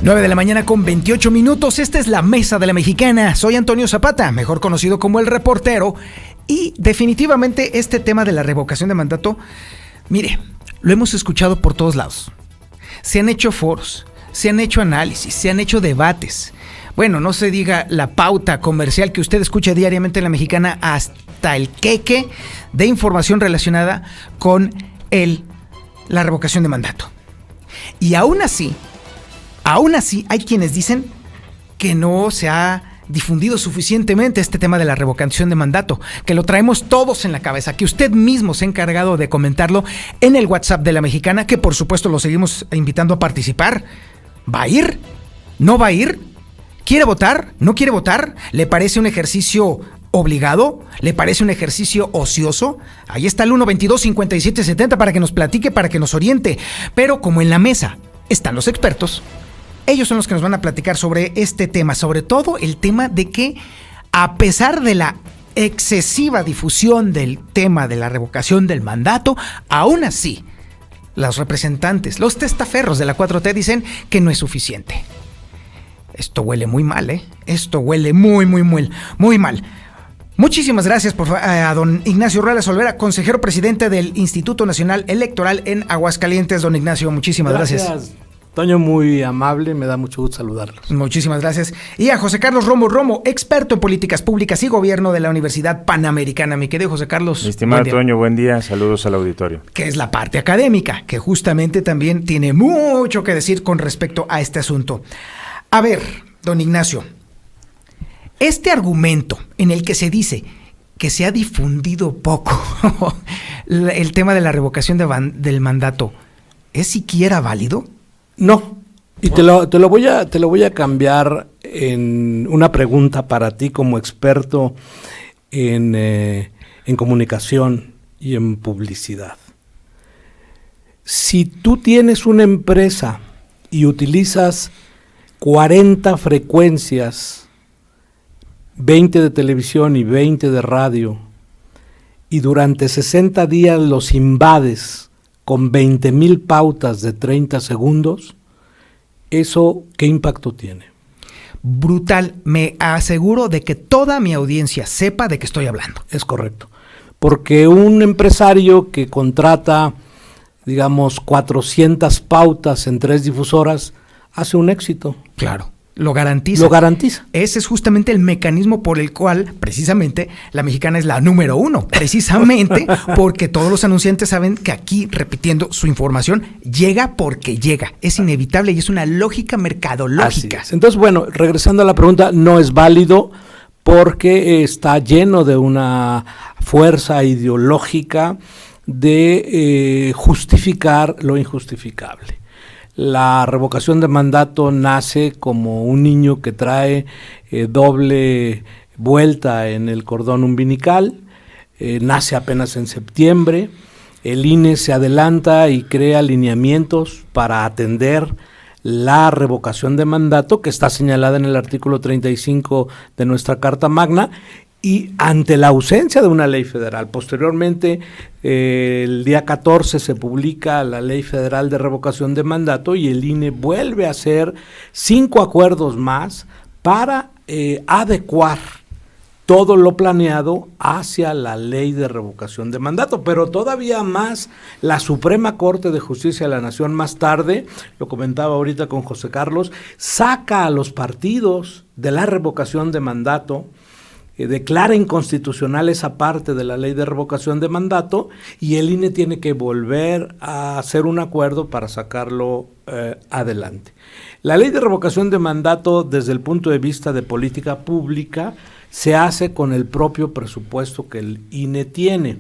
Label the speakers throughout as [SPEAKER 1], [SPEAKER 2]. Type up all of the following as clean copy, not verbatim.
[SPEAKER 1] 9 de la mañana con 28 minutos. Esta es la Mesa de la Mexicana. Soy Antonio Zapata, mejor conocido como El Reportero. Y definitivamente este tema de la revocación de mandato, mire, lo hemos escuchado por todos lados. Se han hecho foros, se han hecho análisis, se han hecho debates. Bueno, no se diga la pauta comercial que usted escucha diariamente en La Mexicana, hasta el queque de información relacionada con la revocación de mandato. Y aún así hay quienes dicen que no se ha difundido suficientemente este tema de la revocación de mandato, que lo traemos todos en la cabeza, que usted mismo se ha encargado de comentarlo en el WhatsApp de La Mexicana, que por supuesto lo seguimos invitando a participar. ¿Va a ir? ¿No va a ir? ¿Quiere votar? ¿No quiere votar? ¿Le parece un ejercicio obligado? ¿Le parece un ejercicio ocioso? Ahí está el 122-5770 para que nos platique, para que nos oriente. Pero como en la mesa están los expertos, ellos son los que nos van a platicar sobre este tema, sobre todo el tema de que, a pesar de la excesiva difusión del tema de la revocación del mandato, aún así, los representantes, los testaferros de la 4T dicen que no es suficiente. Esto huele muy mal, ¿eh? Esto huele muy mal. Muchísimas gracias a don Ignacio Ruelas Olvera, consejero presidente del Instituto Nacional Electoral en Aguascalientes. Don Ignacio, muchísimas gracias.
[SPEAKER 2] Toño, muy amable, me da mucho gusto saludarlos.
[SPEAKER 1] Muchísimas gracias. Y a José Carlos Romo, experto en políticas públicas y gobierno de la Universidad Panamericana. Mi querido José Carlos.
[SPEAKER 3] Mi estimado Toño, buen día, saludos al auditorio.
[SPEAKER 1] Que es la parte académica, que justamente también tiene mucho que decir con respecto a este asunto. A ver, don Ignacio, este argumento en el que se dice que se ha difundido poco el tema de la revocación del mandato, ¿es siquiera válido?
[SPEAKER 2] No, y te lo voy a cambiar en una pregunta para ti como experto en comunicación y en publicidad. Si tú tienes una empresa y utilizas 40 frecuencias, 20 de televisión y 20 de radio, y durante 60 días los invades con 20,000 pautas de 30 segundos, ¿eso qué impacto tiene?
[SPEAKER 1] Brutal. Me aseguro de que toda mi audiencia sepa de qué estoy hablando.
[SPEAKER 2] Es correcto. Porque un empresario que contrata, digamos, 400 pautas en 3 difusoras, hace un éxito.
[SPEAKER 1] Claro. Lo garantiza.
[SPEAKER 2] Lo garantiza.
[SPEAKER 1] Ese es justamente el mecanismo por el cual, precisamente, La Mexicana es la número 1. Precisamente porque todos los anunciantes saben que aquí, repitiendo su información, llega porque llega. Es inevitable y es una lógica mercadológica.
[SPEAKER 2] Así es. Entonces, bueno, regresando a la pregunta, no es válido porque está lleno de una fuerza ideológica de justificar lo injustificable. La revocación de mandato nace como un niño que trae doble vuelta en el cordón umbilical, nace apenas en septiembre, el INE se adelanta y crea lineamientos para atender la revocación de mandato que está señalada en el artículo 35 de nuestra Carta Magna. Y ante la ausencia de una ley federal, posteriormente el día 14 se publica la Ley Federal de Revocación de Mandato y el INE vuelve a hacer 5 acuerdos más para adecuar todo lo planeado hacia la Ley de Revocación de Mandato, pero todavía más la Suprema Corte de Justicia de la Nación más tarde, lo comentaba ahorita con José Carlos, saca a los partidos de la revocación de mandato, declara inconstitucional esa parte de la Ley de Revocación de Mandato y el INE tiene que volver a hacer un acuerdo para sacarlo adelante. La Ley de Revocación de Mandato, desde el punto de vista de política pública, se hace con el propio presupuesto que el INE tiene.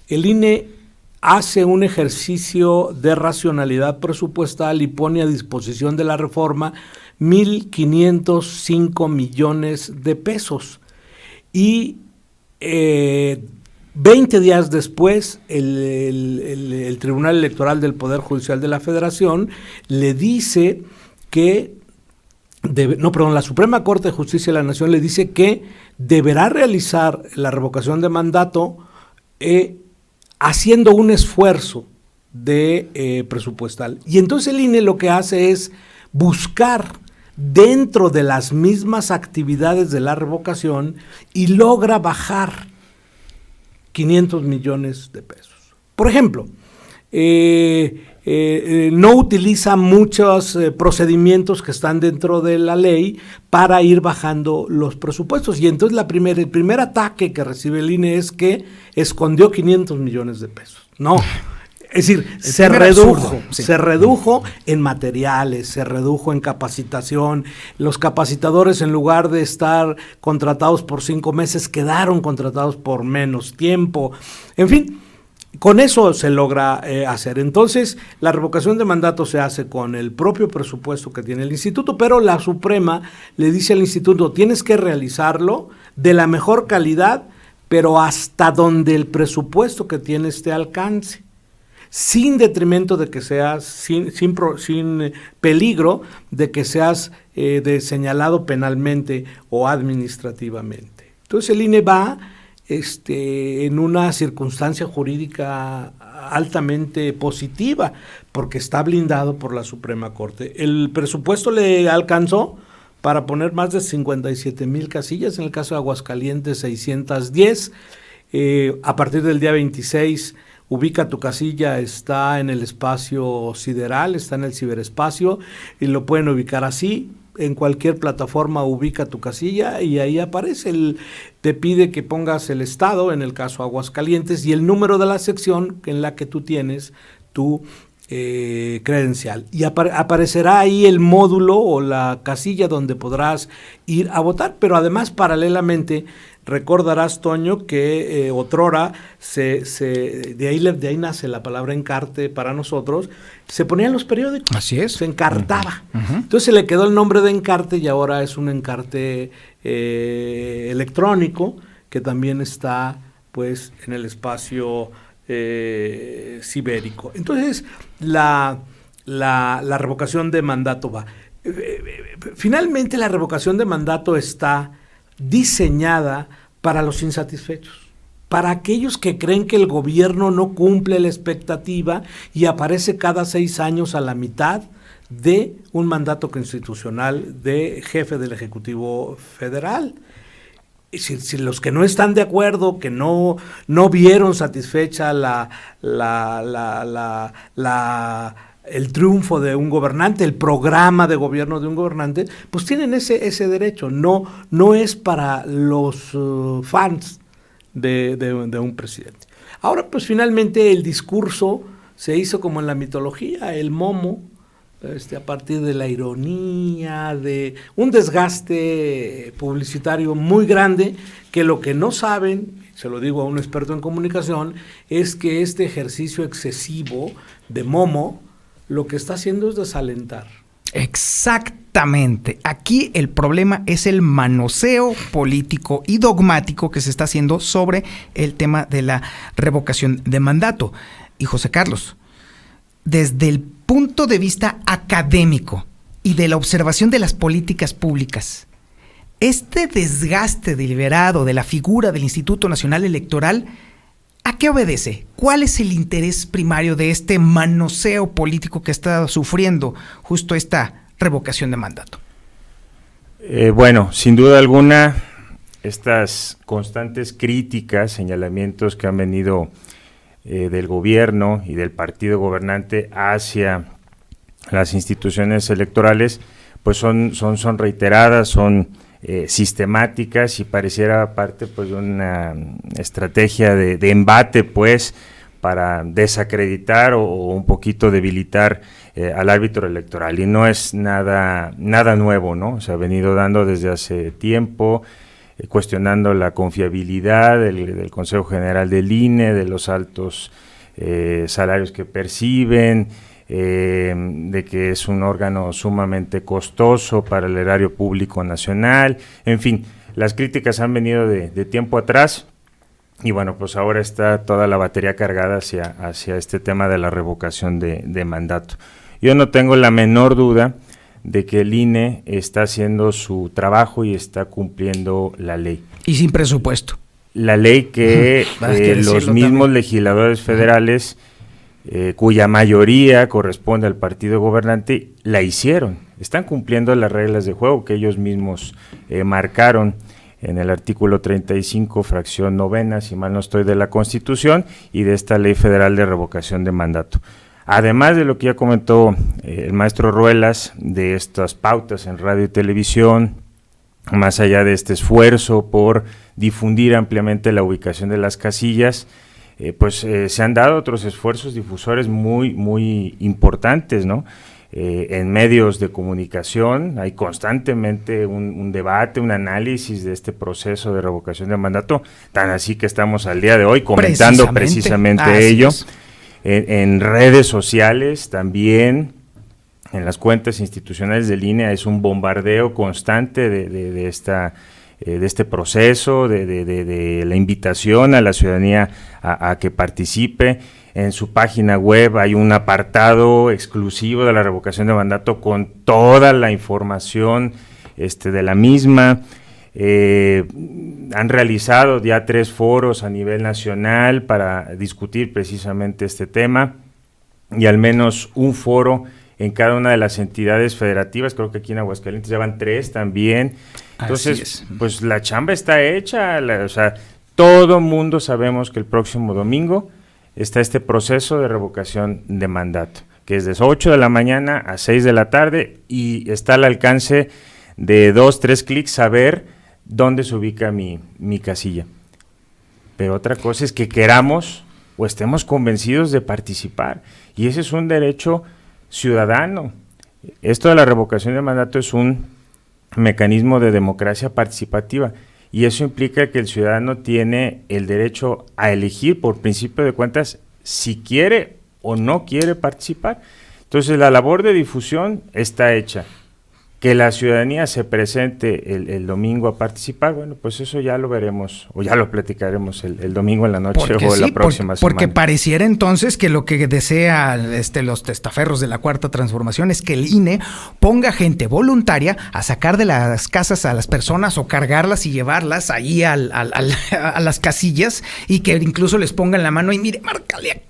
[SPEAKER 2] El INE hace un ejercicio de racionalidad presupuestal y pone a disposición de la reforma 1,505 millones de pesos. Y 20 días después, el Tribunal Electoral del Poder Judicial de la Federación le dice que, la Suprema Corte de Justicia de la Nación le dice que deberá realizar la revocación de mandato haciendo un esfuerzo presupuestal. Y entonces el INE lo que hace es buscar dentro de las mismas actividades de la revocación y logra bajar 500 millones de pesos. Por ejemplo, no utiliza muchos procedimientos que están dentro de la ley para ir bajando los presupuestos. Y entonces el primer ataque que recibe el INE es que escondió 500 millones de pesos. No, es decir, se redujo en materiales, se redujo en capacitación. Los capacitadores, en lugar de estar contratados por 5 meses, quedaron contratados por menos tiempo. En fin, con eso se logra hacer. Entonces, la revocación de mandato se hace con el propio presupuesto que tiene el instituto, pero la Suprema le dice al instituto, tienes que realizarlo de la mejor calidad, pero hasta donde el presupuesto que tienes te alcance, sin detrimento de que seas, sin peligro de que seas señalado penalmente o administrativamente. Entonces, el INE va en una circunstancia jurídica altamente positiva, porque está blindado por la Suprema Corte. El presupuesto le alcanzó para poner más de 57,000 casillas, en el caso de Aguascalientes 610, a partir del día 26, ubica tu casilla, está en el espacio sideral, está en el ciberespacio, y lo pueden ubicar así. En cualquier plataforma ubica tu casilla y ahí aparece, te pide que pongas el estado, en el caso Aguascalientes, y el número de la sección en la que tú tienes tu credencial. Y aparecerá ahí el módulo o la casilla donde podrás ir a votar, pero además paralelamente recordarás, Toño, que otrora de ahí nace la palabra encarte para nosotros, se ponía en los periódicos.
[SPEAKER 1] Así es.
[SPEAKER 2] Se encartaba. Entonces se le quedó el nombre de encarte y ahora es un encarte electrónico que también está pues en el espacio cibérico. Entonces la revocación de mandato va. Finalmente la revocación de mandato está diseñada para los insatisfechos, para aquellos que creen que el gobierno no cumple la expectativa y aparece cada 6 años a la mitad de un mandato constitucional de jefe del Ejecutivo Federal. Si los que no están de acuerdo, que no vieron satisfecha el triunfo de un gobernante, el programa de gobierno de un gobernante, pues tienen ese derecho. No es para los fans de un presidente. Ahora, pues finalmente el discurso se hizo como en la mitología, el momo, a partir de la ironía, de un desgaste publicitario muy grande, que lo que no saben, se lo digo a un experto en comunicación, es que este ejercicio excesivo de momo lo que está haciendo es desalentar.
[SPEAKER 1] Exactamente. Aquí el problema es el manoseo político y dogmático que se está haciendo sobre el tema de la revocación de mandato. Y José Carlos, desde el punto de vista académico y de la observación de las políticas públicas, este desgaste deliberado de la figura del Instituto Nacional Electoral, ¿a qué obedece? ¿Cuál es el interés primario de este manoseo político que está sufriendo justo esta revocación de mandato?
[SPEAKER 3] Bueno, sin duda alguna, estas constantes críticas, señalamientos que han venido del gobierno y del partido gobernante hacia las instituciones electorales, pues son reiteradas, son sistemáticas y pareciera parte pues de una estrategia de embate pues para desacreditar o un poquito debilitar al árbitro electoral, y no es nada nuevo, ¿no? Se ha venido dando desde hace tiempo, cuestionando la confiabilidad del Consejo General del INE, de los altos salarios que perciben, de que es un órgano sumamente costoso para el erario público nacional. En fin, las críticas han venido de tiempo atrás, y bueno, pues ahora está toda la batería cargada hacia este tema de la revocación de mandato. Yo no tengo la menor duda de que el INE está haciendo su trabajo y está cumpliendo la ley.
[SPEAKER 1] Y sin presupuesto.
[SPEAKER 3] La ley que los mismos legisladores federales, cuya mayoría corresponde al partido gobernante, la hicieron. están cumpliendo las reglas de juego que ellos mismos marcaron en el artículo 35, fracción novena, si mal no estoy, de la Constitución y de esta Ley Federal de Revocación de Mandato. Además de lo que ya comentó el maestro Ruelas, de estas pautas en radio y televisión, más allá de este esfuerzo por difundir ampliamente la ubicación de las casillas, se han dado otros esfuerzos difusores muy importantes, ¿no? En medios de comunicación hay constantemente un debate, un análisis de este proceso de revocación de mandato, tan así que estamos al día de hoy comentando precisamente ello. En redes sociales también, en las cuentas institucionales del INE es un bombardeo constante de este proceso, de la invitación a la ciudadanía a que participe. En su página web hay un apartado exclusivo de la revocación de mandato con toda la información de la misma. Han realizado ya 3 foros a nivel nacional para discutir precisamente este tema y al menos un foro en cada una de las entidades federativas. Creo que aquí en Aguascalientes ya van 3 también. Entonces, pues la chamba está hecha, todo mundo sabemos que el próximo domingo está este proceso de revocación de mandato, que es de 8 de la mañana a 6 de la tarde y está al alcance de 2-3 clics saber dónde se ubica mi casilla. Pero otra cosa es que queramos o estemos convencidos de participar, y ese es un derecho ciudadano. Esto de la revocación de mandato es un mecanismo de democracia participativa, y eso implica que el ciudadano tiene el derecho a elegir por principio de cuentas si quiere o no quiere participar. Entonces la labor de difusión está hecha. Que la ciudadanía se presente el domingo a participar, bueno, pues eso ya lo veremos o ya lo platicaremos el domingo en la noche la próxima semana.
[SPEAKER 1] Porque pareciera entonces que lo que desean los testaferros de la Cuarta Transformación es que el INE ponga gente voluntaria a sacar de las casas a las personas o cargarlas y llevarlas ahí a las casillas, y que incluso les pongan la mano y mire, márcale aquí.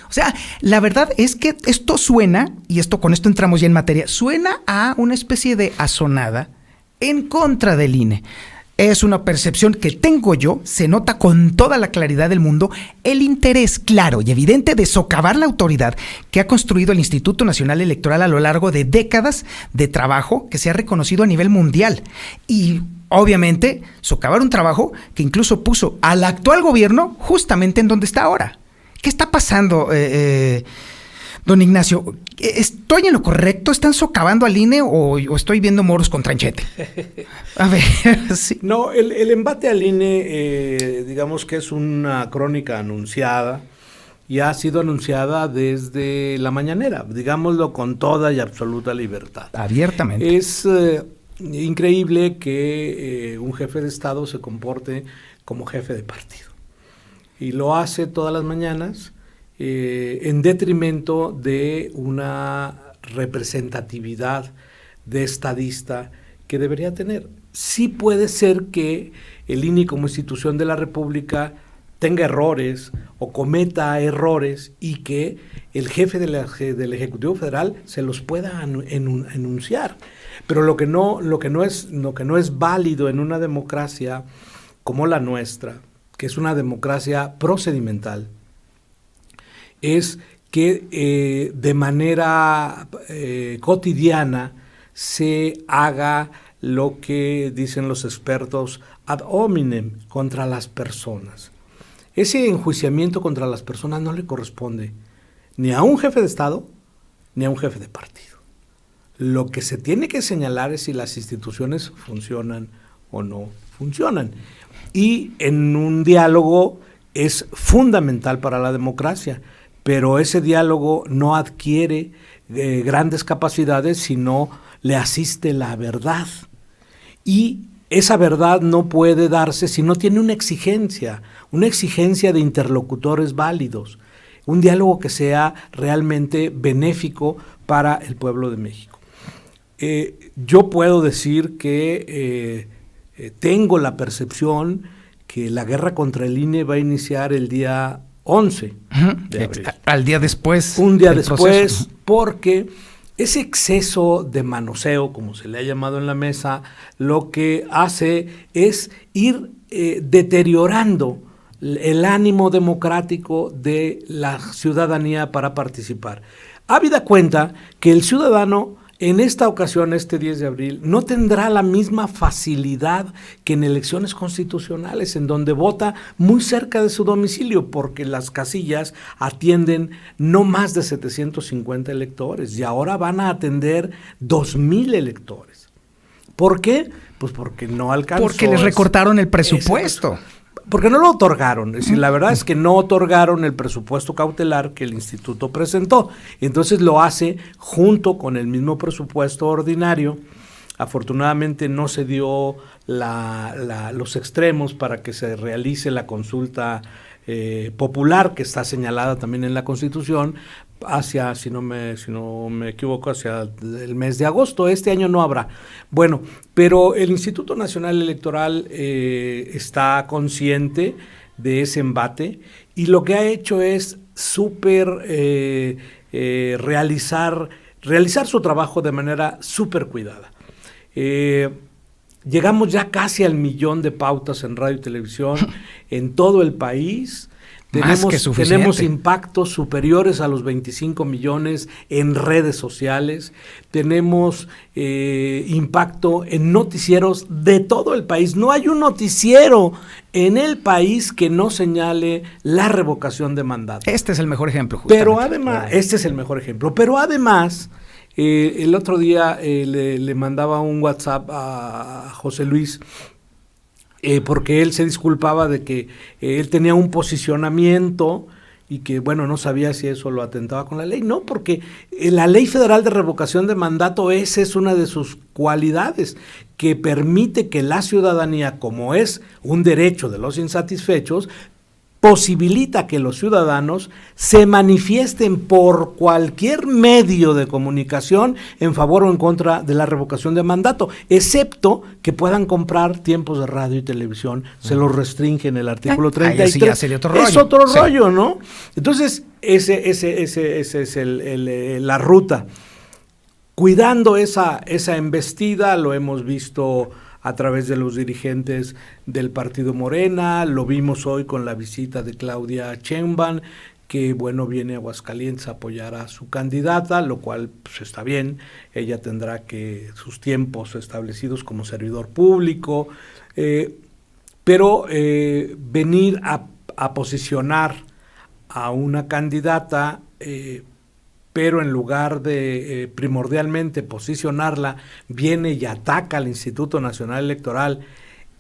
[SPEAKER 1] O sea, la verdad es que esto suena, y con esto entramos ya en materia, suena a una especie de asonada en contra del INE. Es una percepción que tengo yo, se nota con toda la claridad del mundo el interés claro y evidente de socavar la autoridad que ha construido el Instituto Nacional Electoral a lo largo de décadas de trabajo que se ha reconocido a nivel mundial. Y obviamente socavar un trabajo que incluso puso al actual gobierno justamente en donde está ahora. ¿Qué está pasando, don Ignacio? ¿Estoy en lo correcto? ¿Están socavando al INE o estoy viendo moros con tranchete? A ver, sí.
[SPEAKER 2] No, el embate al INE, digamos que es una crónica anunciada y ha sido anunciada desde la mañanera, digámoslo con toda y absoluta libertad.
[SPEAKER 1] Abiertamente.
[SPEAKER 2] Es increíble que un jefe de Estado se comporte como jefe de partido. Y lo hace todas las mañanas en detrimento de una representatividad de estadista que debería tener. Sí puede ser que el INE como institución de la República tenga errores o cometa errores y que el jefe del Ejecutivo Federal se los pueda enunciar. Pero lo que no es válido en una democracia como la nuestra, que es una democracia procedimental, es que de manera cotidiana se haga lo que dicen los expertos ad hominem contra las personas. Ese enjuiciamiento contra las personas no le corresponde ni a un jefe de Estado ni a un jefe de partido. Lo que se tiene que señalar es si las instituciones funcionan o no funcionan. Y en un diálogo es fundamental para la democracia, pero ese diálogo no adquiere grandes capacidades si no le asiste la verdad. Y esa verdad no puede darse si no tiene una exigencia de interlocutores válidos, un diálogo que sea realmente benéfico para el pueblo de México. Yo puedo decir que tengo la percepción que la guerra contra el INE va a iniciar el día 11 de abril.
[SPEAKER 1] Al día después.
[SPEAKER 2] Un día después, porque ese exceso de manoseo, como se le ha llamado en la mesa, lo que hace es ir deteriorando el ánimo democrático de la ciudadanía para participar. Habida cuenta que el ciudadano en esta ocasión, este 10 de abril, no tendrá la misma facilidad que en elecciones constitucionales, en donde vota muy cerca de su domicilio, porque las casillas atienden no más de 750 electores y ahora van a atender 2,000 electores. ¿Por qué? Pues porque no alcanzó.
[SPEAKER 1] Porque les recortaron el presupuesto.
[SPEAKER 2] Porque no lo otorgaron, es decir, la verdad es que no otorgaron el presupuesto cautelar que el instituto presentó, entonces lo hace junto con el mismo presupuesto ordinario. Afortunadamente no se dio los extremos para que se realice la consulta popular, que está señalada también en la Constitución, hacia, si no me equivoco, hacia el mes de agosto. Este año no habrá. Bueno, pero el Instituto Nacional Electoral está consciente de ese embate y lo que ha hecho es realizar su trabajo de manera súper cuidada. Llegamos ya casi al 1,000,000 de pautas en radio y televisión en todo el país. Tenemos impactos superiores a los 25 millones en redes sociales. Tenemos impacto en noticieros de todo el país. No hay un noticiero en el país que no señale la revocación de mandato.
[SPEAKER 1] Este es el mejor ejemplo, justamente.
[SPEAKER 2] Pero además, este es el mejor ejemplo. Pero además, el otro día le mandaba un WhatsApp a José Luis, porque él se disculpaba de que él tenía un posicionamiento y que, bueno, no sabía si eso lo atentaba con la ley. No, porque la Ley Federal de Revocación de Mandato, esa es una de sus cualidades, que permite que la ciudadanía, como es un derecho de los insatisfechos, posibilita que los ciudadanos se manifiesten por cualquier medio de comunicación en favor o en contra de la revocación de mandato, excepto que puedan comprar tiempos de radio y televisión. Se los restringe en el artículo 33.
[SPEAKER 1] Sí, ya sería otro rollo.
[SPEAKER 2] Es otro rollo, ¿no? Entonces, ese es la ruta. Cuidando esa embestida, lo hemos visto a través de los dirigentes del partido Morena, lo vimos hoy con la visita de Claudia Sheinbaum, que bueno, viene a Aguascalientes a apoyar a su candidata, lo cual pues, está bien. Ella tendrá sus tiempos establecidos como servidor público, pero venir a posicionar a una candidata, pero en lugar de primordialmente posicionarla, viene y ataca al Instituto Nacional Electoral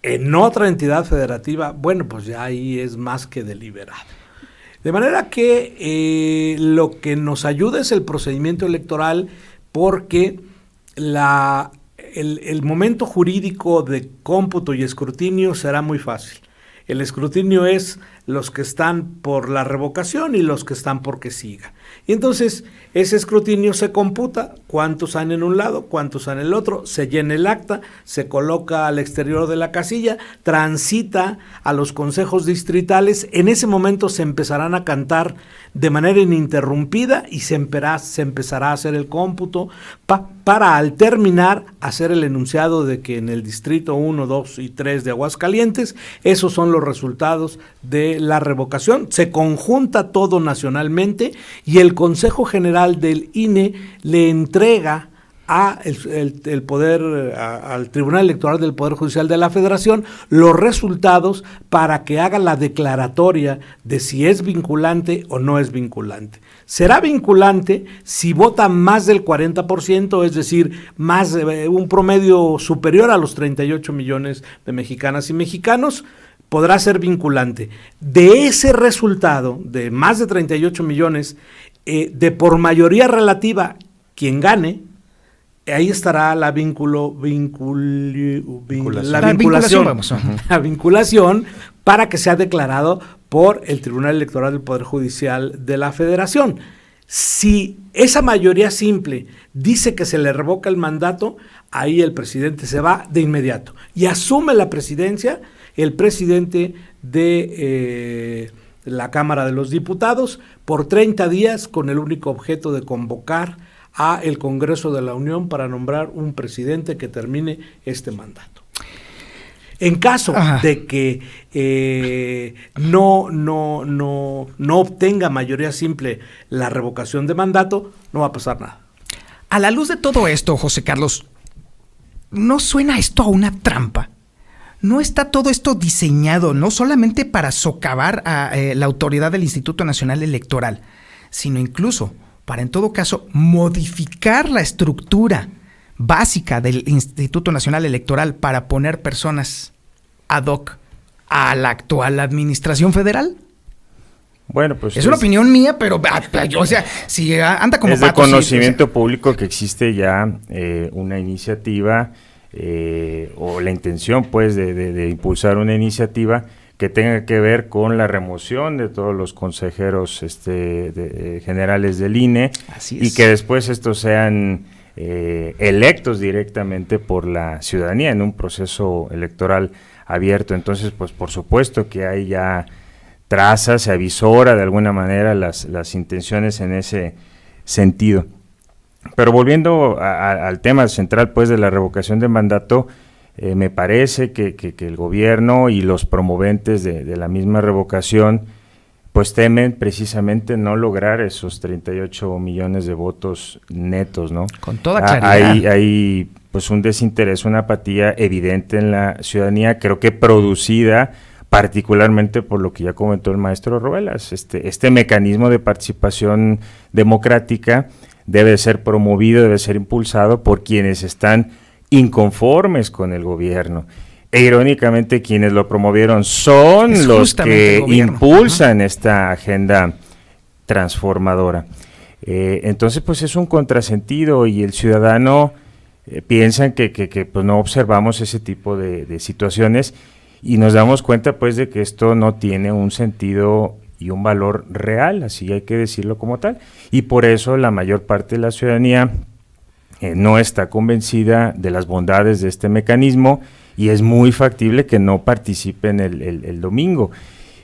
[SPEAKER 2] en otra entidad federativa. Bueno, pues ya ahí es más que deliberado. De manera que lo que nos ayuda es el procedimiento electoral, porque el momento jurídico de cómputo y escrutinio será muy fácil. El escrutinio es los que están por la revocación y los que están por que siga. Y entonces ese escrutinio se computa, cuántos han en un lado, cuántos han en el otro, se llena el acta, se coloca al exterior de la casilla, transita a los consejos distritales. En ese momento se empezarán a cantar de manera ininterrumpida y se empezará a hacer el cómputo para al terminar hacer el enunciado de que en el distrito 1, 2 y 3 de Aguascalientes, esos son los resultados de la revocación. Se conjunta todo nacionalmente y el Consejo General del INE le entrega el poder, al Tribunal Electoral del Poder Judicial de la Federación los resultados para que haga la declaratoria de si es vinculante o no es vinculante. Será vinculante si vota más del 40%, es decir, un promedio superior a los 38 millones de mexicanas y mexicanos, podrá ser vinculante. De ese resultado, de más de 38 millones, de por mayoría relativa, quien gane, ahí estará la vinculación para que sea declarado por el Tribunal Electoral del Poder Judicial de la Federación. Si esa mayoría simple dice que se le revoca el mandato, ahí el presidente se va de inmediato y asume la presidencia el presidente de la Cámara de los Diputados por 30 días con el único objeto de convocar a el Congreso de la Unión para nombrar un presidente que termine este mandato. En caso de que no obtenga mayoría simple la revocación de mandato, no va a pasar nada.
[SPEAKER 1] A la luz de todo esto, José Carlos, ¿no suena esto a una trampa? ¿No está todo esto diseñado no solamente para socavar a la autoridad del Instituto Nacional Electoral, sino incluso para, en todo caso, modificar la estructura básica del Instituto Nacional Electoral para poner personas ad hoc a la actual administración federal?
[SPEAKER 3] Bueno, pues
[SPEAKER 1] es una opinión mía, pero o sea, si anda como
[SPEAKER 3] es
[SPEAKER 1] pato,
[SPEAKER 3] de conocimiento
[SPEAKER 1] sí, o sea,
[SPEAKER 3] público que existe ya una iniciativa o la intención, pues, de impulsar una iniciativa que tenga que ver con la remoción de todos los consejeros generales del INE.
[SPEAKER 1] Así es.
[SPEAKER 3] Y que después estos sean electos directamente por la ciudadanía en un proceso electoral abierto. Entonces, pues, por supuesto que hay ya traza, se avisora de alguna manera las intenciones en ese sentido. Pero volviendo al tema central, pues, de la revocación de mandato, me parece que el gobierno y los promoventes de la misma revocación, pues, temen precisamente no lograr esos 38 millones de votos netos, ¿no?
[SPEAKER 1] Con toda claridad.
[SPEAKER 3] Hay pues un desinterés, una apatía evidente en la ciudadanía, creo que producida particularmente por lo que ya comentó el maestro Ruelas. Este mecanismo de participación democrática debe ser promovido, debe ser impulsado por quienes están inconformes con el gobierno. E irónicamente quienes lo promovieron son los que impulsan esta agenda transformadora. Entonces, pues, es un contrasentido y el ciudadano piensa que pues no observamos ese tipo de situaciones y nos damos cuenta, pues, de que esto no tiene un sentido y un valor real, así hay que decirlo como tal, y por eso la mayor parte de la ciudadanía no está convencida de las bondades de este mecanismo y es muy factible que no participen el domingo.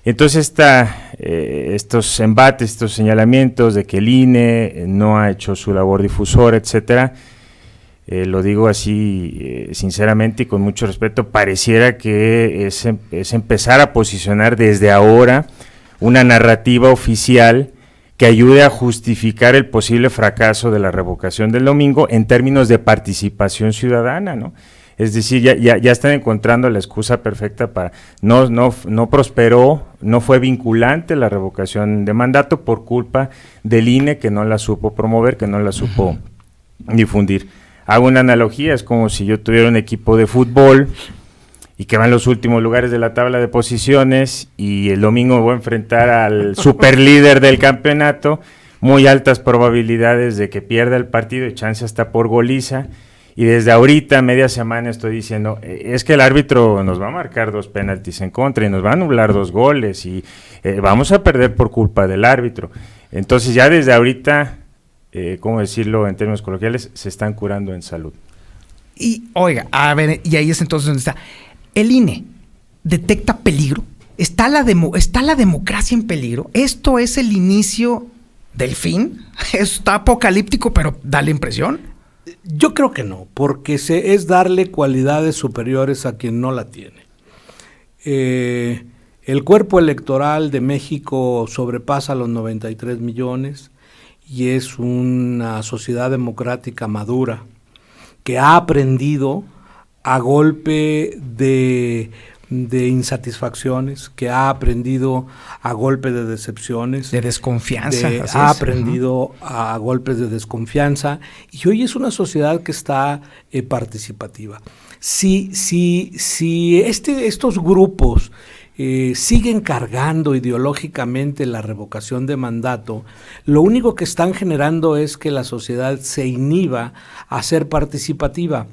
[SPEAKER 3] Entonces estos embates, estos señalamientos de que el INE no ha hecho su labor difusora, etcétera, lo digo así sinceramente y con mucho respeto, pareciera que es empezar a posicionar desde ahora una narrativa oficial que ayude a justificar el posible fracaso de la revocación del domingo en términos de participación ciudadana, ¿no? Es decir, ya están encontrando la excusa perfecta para no prosperó, no fue vinculante la revocación de mandato por culpa del INE que no la supo promover, que no la supo difundir. Hago una analogía, es como si yo tuviera un equipo de fútbol y que va en los últimos lugares de la tabla de posiciones y el domingo me voy a enfrentar al superlíder del campeonato, muy altas probabilidades de que pierda el partido y chance hasta por goliza, y desde ahorita, media semana, estoy diciendo, es que el árbitro nos va a marcar 2 penaltis en contra y nos va a anular 2 goles y vamos a perder por culpa del árbitro. Entonces ya desde ahorita, ¿cómo decirlo en términos coloquiales? Se están curando en salud.
[SPEAKER 1] Y, oiga, a ver, y ahí es entonces donde está. ¿El INE detecta peligro? ¿Está la democracia en peligro? ¿Esto es el inicio del fin? Está apocalíptico, pero da la impresión.
[SPEAKER 2] Yo creo que no, porque es darle cualidades superiores a quien no la tiene. El cuerpo electoral de México sobrepasa los 93 millones y es una sociedad democrática madura que ha aprendido a golpe de insatisfacciones, que ha aprendido a golpe de decepciones,
[SPEAKER 1] de desconfianza,
[SPEAKER 2] ha aprendido a golpes de desconfianza, y hoy es una sociedad que está participativa. Si estos grupos siguen cargando ideológicamente la revocación de mandato, lo único que están generando es que la sociedad se inhiba a ser participativa.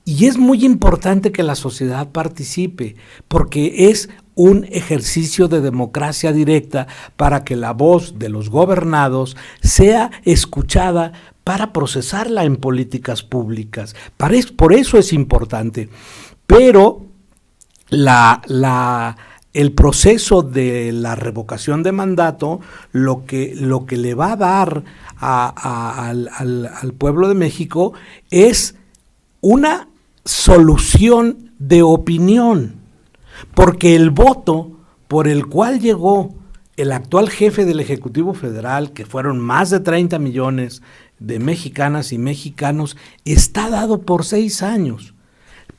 [SPEAKER 2] Y es muy importante que la sociedad participe, porque es un ejercicio de democracia directa para que la voz de los gobernados sea escuchada para procesarla en políticas públicas. Por eso es importante. Pero el proceso de la revocación de mandato lo que le va a dar al pueblo de México es una solución de opinión, porque el voto por el cual llegó el actual jefe del Ejecutivo Federal, que fueron más de 30 millones de mexicanas y mexicanos, está dado por 6 años.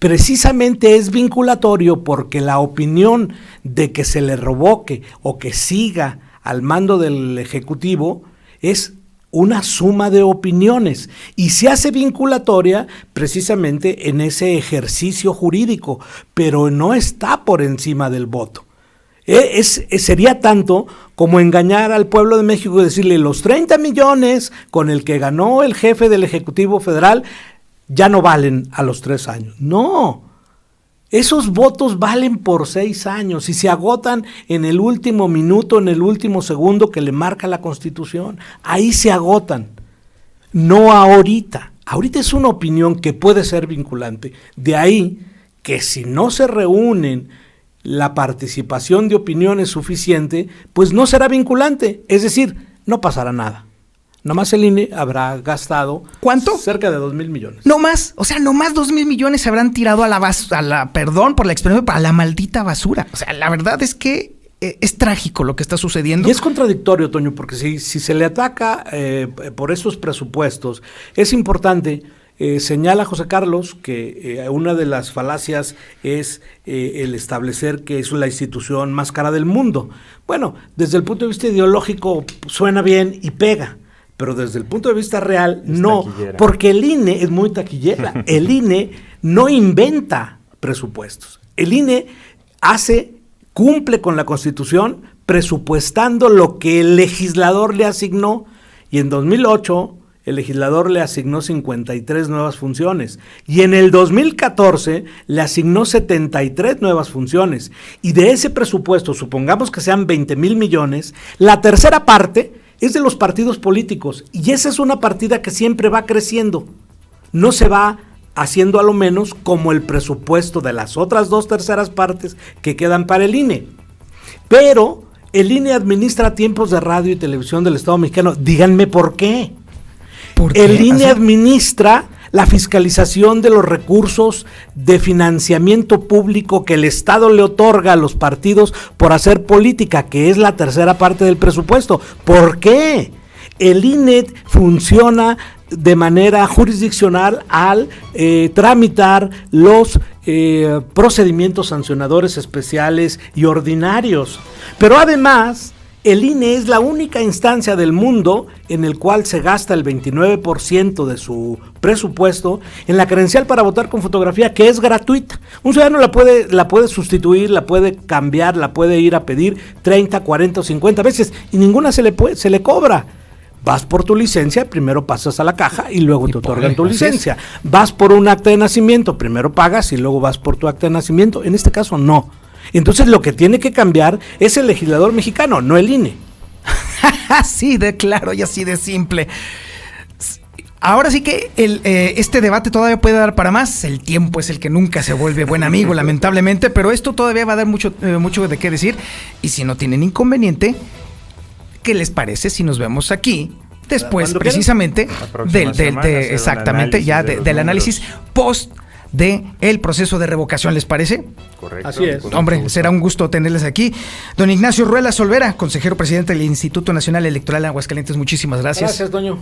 [SPEAKER 2] Precisamente es vinculatorio porque la opinión de que se le revoque o que siga al mando del Ejecutivo es una suma de opiniones y se hace vinculatoria precisamente en ese ejercicio jurídico, pero no está por encima del voto. Sería tanto como engañar al pueblo de México y decirle los 30 millones con el que ganó el jefe del Ejecutivo Federal ya no valen a los 3 años. No, esos votos valen por 6 años y se agotan en el último minuto, en el último segundo que le marca la Constitución. Ahí se agotan, no ahorita. Ahorita es una opinión que puede ser vinculante. De ahí que si no se reúnen la participación de opiniones suficiente, pues no será vinculante. Es decir, no pasará nada. Nomás el INE habrá gastado...
[SPEAKER 1] ¿Cuánto?
[SPEAKER 2] Cerca de 2,000 millones.
[SPEAKER 1] No más, o sea, nomás 2,000 millones se habrán tirado perdón por la expresión, para la maldita basura. O sea, la verdad es que es trágico lo que está sucediendo.
[SPEAKER 2] Y es contradictorio, Toño, porque si se le ataca por esos presupuestos, es importante... señala José Carlos que una de las falacias es el establecer que es la institución más cara del mundo. Bueno, desde el punto de vista ideológico suena bien y pega, pero desde el punto de vista real no, porque el INE es muy taquillera. El INE no inventa presupuestos. El INE cumple con la Constitución presupuestando lo que el legislador le asignó, y en 2008 el legislador le asignó 53 nuevas funciones y en el 2014 le asignó 73 nuevas funciones, y de ese presupuesto, supongamos que sean 20,000 millones, la tercera parte es de los partidos políticos, y esa es una partida que siempre va creciendo, no se va haciendo a lo menos como el presupuesto de las otras 2/3 partes que quedan para el INE. Pero el INE administra tiempos de radio y televisión del Estado mexicano. Díganme por qué. El INE administra la fiscalización de los recursos de financiamiento público que el Estado le otorga a los partidos por hacer política, que es la tercera parte del presupuesto. ¿Por qué? El INE funciona de manera jurisdiccional al tramitar los procedimientos sancionadores especiales y ordinarios. Pero además, el INE es la única instancia del mundo en el cual se gasta el 29% de su presupuesto en la credencial para votar con fotografía, que es gratuita. Un ciudadano la puede sustituir, la puede cambiar, la puede ir a pedir 30, 40 o 50 veces y ninguna se le cobra. Vas por tu licencia, primero pasas a la caja y luego te otorgan tu licencia. Vas por un acta de nacimiento, primero pagas y luego vas por tu acta de nacimiento. En este caso no. Entonces lo que tiene que cambiar es el legislador mexicano, no el INE.
[SPEAKER 1] Así de claro y así de simple. Ahora sí que este debate todavía puede dar para más. El tiempo es el que nunca se vuelve buen amigo, lamentablemente, pero esto todavía va a dar mucho de qué decir. Y si no tienen inconveniente, ¿qué les parece si nos vemos aquí después precisamente del análisis post de el proceso de revocación? ¿Les parece?
[SPEAKER 3] Correcto.
[SPEAKER 2] Así es.
[SPEAKER 1] Hombre, será un gusto tenerles aquí. Don Ignacio Ruelas Olvera, consejero presidente del Instituto Nacional Electoral de Aguascalientes, muchísimas gracias.
[SPEAKER 2] Gracias, Toño.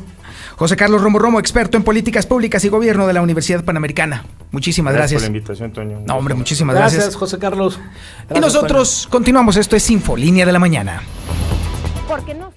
[SPEAKER 1] José Carlos Romo, experto en políticas públicas y gobierno de la Universidad Panamericana. Muchísimas gracias.
[SPEAKER 3] Por la invitación, Toño.
[SPEAKER 1] No, hombre, muchísimas gracias.
[SPEAKER 2] Gracias, José Carlos.
[SPEAKER 1] Y nosotros continuamos. Esto es Infolínea de la Mañana.
[SPEAKER 4] Porque no